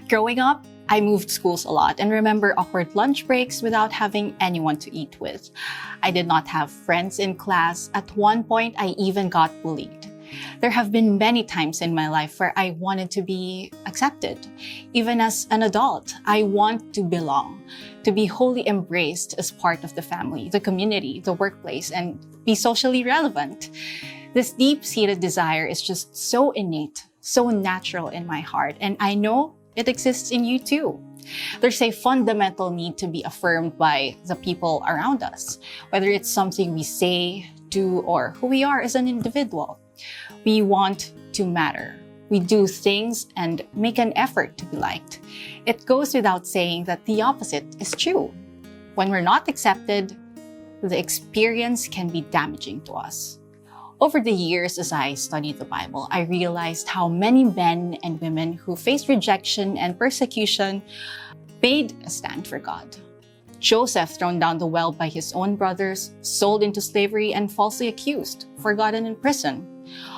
Growing up, I moved schools a lot and remember awkward lunch breaks without having anyone to eat with. I did not have friends in class. At one point, I even got bullied. There have been many times in my life where I wanted to be accepted. Even as an adult, I want to belong, to be wholly embraced as part of the family, the community, the workplace, and be socially relevant. This deep-seated desire is just so innate, so natural in my heart, and I know it exists in you too. There's a fundamental need to be affirmed by the people around us, whether it's something we say, do, or who we are as an individual. We want to matter. We do things and make an effort to be liked. It goes without saying that the opposite is true. When we're not accepted, the experience can be damaging to us. Over the years, as I studied the Bible, I realized how many men and women who faced rejection and persecution made a stand for God. Joseph, thrown down the well by his own brothers, sold into slavery and falsely accused, forgotten in prison.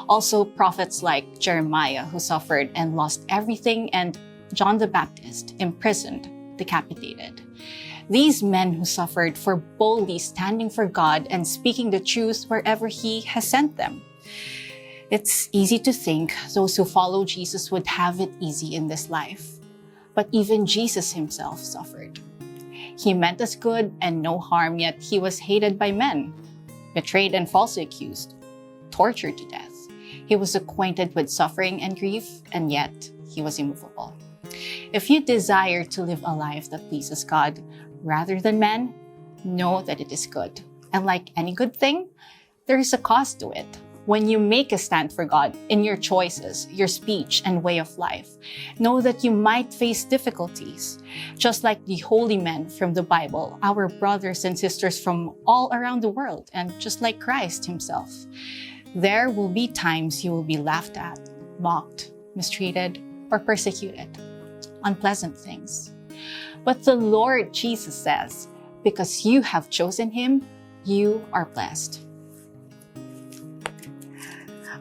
Also, prophets like Jeremiah, who suffered and lost everything, and John the Baptist, imprisoned, decapitated. These men who suffered for boldly standing for God and speaking the truth wherever He has sent them. It's easy to think those who follow Jesus would have it easy in this life. But even Jesus Himself suffered. He meant us good and no harm, yet He was hated by men, betrayed and falsely accused, tortured to death. He was acquainted with suffering and grief, and yet He was immovable. If you desire to live a life that pleases God rather than men, know that it is good. And like any good thing, there is a cost to it. When you make a stand for God in your choices, your speech, and way of life, know that you might face difficulties. Just like the holy men from the Bible, our brothers and sisters from all around the world, and just like Christ Himself, there will be times you will be laughed at, mocked, mistreated, or persecuted. Unpleasant things. But the Lord Jesus says, because you have chosen Him, you are blessed.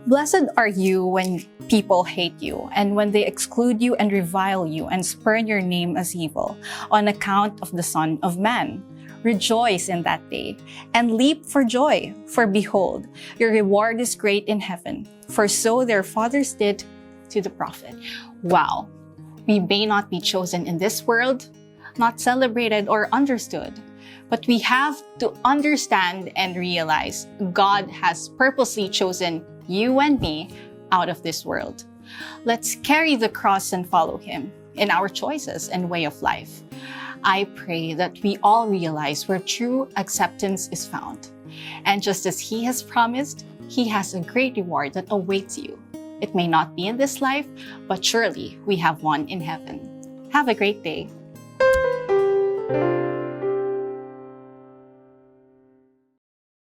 Blessed are you when people hate you, and when they exclude you and revile you and spurn your name as evil, on account of the Son of Man. Rejoice in that day, and leap for joy, for behold, your reward is great in heaven, for so their fathers did to the prophet. Wow! We may not be chosen in this world, not celebrated or understood, but we have to understand and realize God has purposely chosen you and me out of this world. Let's carry the cross and follow Him in our choices and way of life. I pray that we all realize where true acceptance is found. And just as He has promised, He has a great reward that awaits you. It may not be in this life, but surely we have one in heaven. Have a great day.